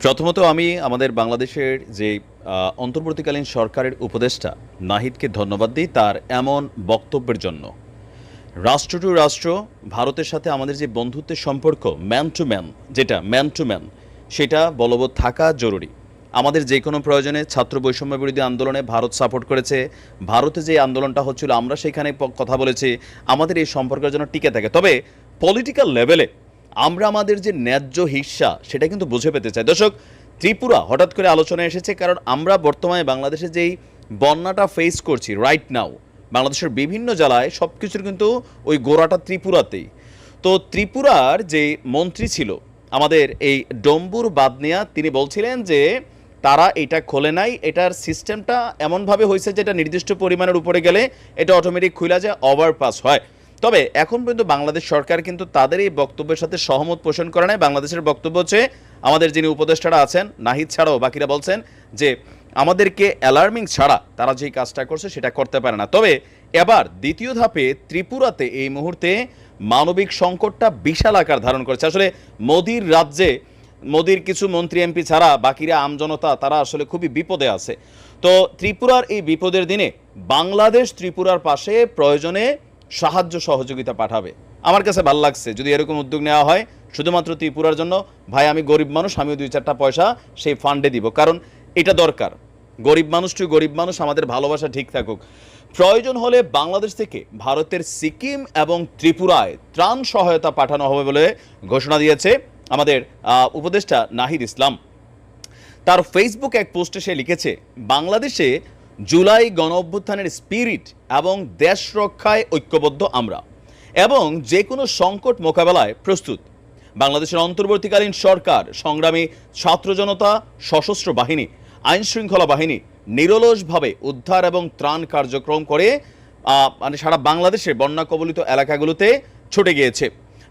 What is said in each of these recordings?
প্রথমত আমি আমাদের বাংলাদেশের যে অন্তর্বর্তীকালীন সরকারের উপদেষ্টা নাহিদকে ধন্যবাদ দিই তার এমন বক্তব্যের জন্য। রাষ্ট্র টু রাষ্ট্র ভারতের সাথে আমাদের যে বন্ধুত্বের সম্পর্ক ম্যান টু ম্যান, যেটা ম্যান টু ম্যান, সেটা বলবৎ থাকা জরুরি। আমাদের যে কোনো প্রয়োজনে ছাত্র বৈষম্য বিরোধী আন্দোলনে ভারত সাপোর্ট করেছে, ভারতে যে আন্দোলনটা হচ্ছিল আমরা সেখানে কথা বলেছি, আমাদের এই সম্পর্কের জন্য টিকে থাকে। তবে পলিটিক্যাল লেভেলে আমরা আমাদের যে ন্যায্য হিস্সা সেটা কিন্তু বুঝে পেতে চাই। দর্শক, ত্রিপুরা হঠাৎ করে আলোচনায় এসেছে কারণ আমরা বর্তমানে বাংলাদেশে যেই বন্যাটা ফেস করছি রাইট নাও, বাংলাদেশের বিভিন্ন জেলায় সব কিছুর কিন্তু ওই গোড়াটা ত্রিপুরাতেই। তো ত্রিপুরার যে মন্ত্রী ছিল আমাদের এই ডম্বুর বাদনিয়া, তিনি বলছিলেন যে তারা এটা খোলে নাই, এটার সিস্টেমটা এমনভাবে হয়েছে যেটা নির্দিষ্ট পরিমাণের উপরে গেলে এটা অটোমেটিক খুলে যায়, ওভারপাস হয়। তবে এখন পর্যন্ত বাংলাদেশ সরকার কিন্তু তাদের এই বক্তব্যের সাথে সহমত পোষণ করে নাই। বাংলাদেশের বক্তব্য হচ্ছে, আমাদের যিনি উপদেষ্টারা আছেন নাহিদ ছাড়াও বাকিরা বলছেন যে আমাদেরকে অ্যালার্মিং ছাড়া তারা যেই কাজটা করছে সেটা করতে পারে না। তবে এবার দ্বিতীয় ধাপে ত্রিপুরাতে এই মুহূর্তে মানবিক সংকটটা বিশাল আকার ধারণ করেছে। আসলে মোদির রাজ্যে মোদির কিছু মন্ত্রী এমপি ছাড়া বাকিরা আমজনতা তারা আসলে খুবই বিপদে আছে। তো ত্রিপুরার এই বিপদের দিনে বাংলাদেশ ত্রিপুরার পাশে প্রয়োজনে সাহায্য সহযোগিতা পাঠাবে। আমার কাছে ভালো লাগছে যদি এরকম উদ্যোগ নেওয়া হয় শুধুমাত্র ত্রিপুরার জন্য। ভাই, আমি গরিব মানুষ, আমিও 2-4টা পয়সা সেই ফান্ডে দিব, কারণ এটা দরকার। গরিব মানুষ টু গরিব মানুষ, আমাদের ভালোবাসা ঠিক থাকুক। প্রয়োজন হলে বাংলাদেশ থেকে ভারতের সিকিম এবং ত্রিপুরায় ত্রাণ সহায়তা পাঠানো হবে বলে ঘোষণা দিয়েছে আমাদের উপদেষ্টা নাহিদ ইসলাম। তার ফেসবুক এক পোস্টে সে লিখেছে, বাংলাদেশে জুলাই গণ অভ্যুত্থানের স্পিরিট এবং দেশ রক্ষায় ঐক্যবদ্ধ আমরা এবং যে কোনো সংকট মোকাবেলায় প্রস্তুত। বাংলাদেশের অন্তর্বর্তীকালীন সরকার, সংগ্রামী ছাত্র জনতা, সশস্ত্র বাহিনী, আইন শৃঙ্খলা বাহিনী নিরলসভাবে উদ্ধার এবং ত্রাণ কার্যক্রম করে সারা বাংলাদেশের বন্যা কবলিত এলাকাগুলোতে ছুটে গিয়েছে।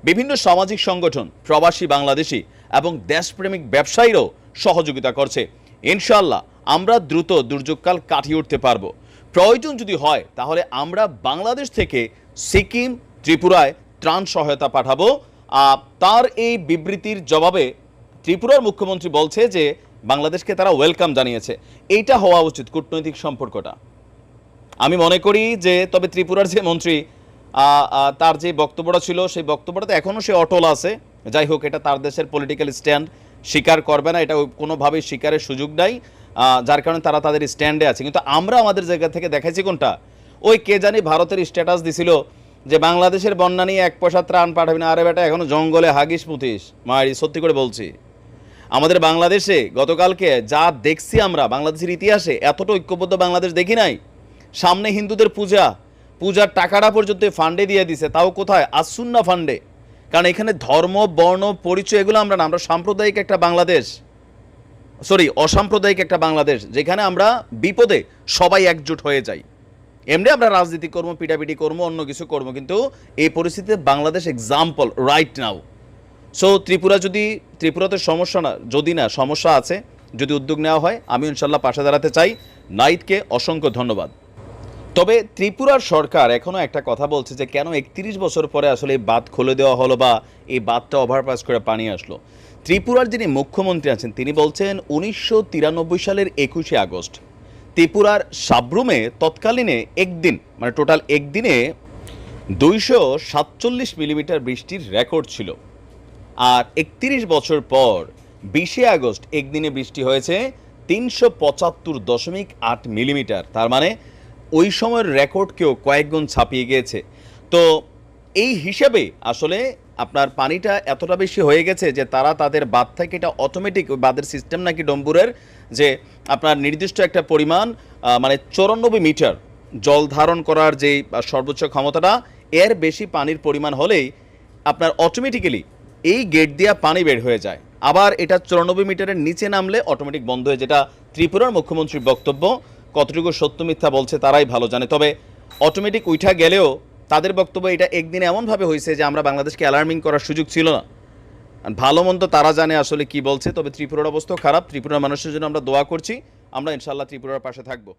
বিভিন্ন সামাজিক সংগঠন, প্রবাসী বাংলাদেশি এবং দেশপ্রেমিক ব্যবসায়ীরাও সহযোগিতা করছে। ইনশাআল্লাহ আমরা দ্রুত দুর্যোগকাল কাটিয়ে উঠতে পারবো। প্রয়োজন যদি হয় তাহলে আমরা বাংলাদেশ থেকে সিকিম, ত্রিপুরায় ত্রাণ সহায়তা পাঠাবো। তার এই বিবৃতির জবাবে ত্রিপুরার মুখ্যমন্ত্রী বলছে যে বাংলাদেশকে তারা ওয়েলকাম জানিয়েছে। এইটা হওয়া উচিত কূটনৈতিক সম্পর্কটা, আমি মনে করি। যে তবে ত্রিপুরার যে মন্ত্রী তার যে বক্তব্যটা ছিল সেই বক্তব্যটাতে এখনও সে অটল আছে। যাই হোক, এটা তার দেশের পলিটিক্যাল স্ট্যান্ড, স্বীকার করবে না, এটা কোনোভাবেই স্বীকারের সুযোগ নাই, যার কারণে তারা তাদের স্ট্যান্ডে আছে। কিন্তু আমরা আমাদের জায়গা থেকে দেখাইছি কোনটা, ওই কে জানি ভারতের স্ট্যাটাস দিছিল যে বাংলাদেশের বন্যা নিয়ে 1 পয়সা ত্রাণ পাঠাবি না। আরে বেটা, এখনো জঙ্গলে হাগিস মুতিস মারি, সত্যি করে বলছি। আমাদের বাংলাদেশে গতকালকে যা দেখছি আমরা, বাংলাদেশের ইতিহাসে এতটা ঐক্যবদ্ধ বাংলাদেশ দেখি নাই। সামনে হিন্দুদের পূজার টাকাটা পর্যন্ত ফান্ডে দিয়ে দিছে, তাও কোথায়? আসুন্না ফান্ডে। কারণ এখানে ধর্ম, বর্ণ, পরিচয় এগুলো আমরা না, আমরা সাম্প্রদায়িক একটা বাংলাদেশ, অসাম্প্রদায়িক একটা বাংলাদেশ, যেখানে আমরা বিপদে সবাই একজোট হয়ে যাই। এমনি আমরা রাজনীতি করবো, পিটাপিটি করবো, অন্য কিছু করবো, কিন্তু এই পরিস্থিতিতে Bangladesh example right now. So ত্রিপুরাতে সমস্যা আছে, যদি উদ্যোগ নেওয়া হয় আমি ইনশাল্লাহ পাশে দাঁড়াতে চাই। নাইদকে অসংখ্য ধন্যবাদ। তবে ত্রিপুরার সরকার এখনও একটা কথা বলছে যে কেন 31 বছর পরে আসলে এই বাঁধ খুলে দেওয়া হলো বা এই বাঁধটা ওভারপাস করে পানি আসলো। ত্রিপুরার যিনি মুখ্যমন্ত্রী আছেন তিনি বলছেন 1993 সালের 21শে আগস্ট ত্রিপুরার সাব্রুমে তৎকালীনে একদিন, মানে টোটাল একদিনে 247 মিলিমিটার বৃষ্টির রেকর্ড ছিল। আর 31 বছর পর 20শে আগস্ট একদিনে বৃষ্টি হয়েছে 375.8 মিলিমিটার। তার মানে ওই সময়ের রেকর্ডকেও কয়েক গুণ ছাপিয়ে গিয়েছে। তো এই হিসাবে আসলে আপনার পানিটা এতটা বেশি হয়ে গেছে যে তারা তাদের বাঁধ থেকে, এটা অটোমেটিক ওই বাঁধের সিস্টেম নাকি ডম্বুরের, যে আপনার নির্দিষ্ট একটা পরিমাণ মানে 94 মিটার জল ধারণ করার যে সর্বোচ্চ ক্ষমতাটা, এর বেশি পানির পরিমাণ হলেই আপনার অটোমেটিক্যালি এই গেট দিয়ে পানি বের হয়ে যায়। আবার এটা 94 মিটারের নিচে নামলে অটোমেটিক বন্ধ হয়ে, যেটা ত্রিপুরার মুখ্যমন্ত্রীর বক্তব্য। কতটুকু সত্য মিথ্যা বলছে তারাই ভালো জানে। তবে অটোমেটিক উঠা গেলেও তাদের বক্তব্য এটা একদিনে এমনভাবে হয়েছে যে আমরা বাংলাদেশকে অ্যালার্মিং করার সুযোগ ছিল না। ভালো মন্দ তারা জানে আসলে কি বলছে। তবে ত্রিপুরার অবস্থা খারাপ। ত্রিপুরার মানুষের জন্য আমরা দোয়া করছি। আমরা ইনশাআল্লাহ ত্রিপুরার পাশে থাকবো।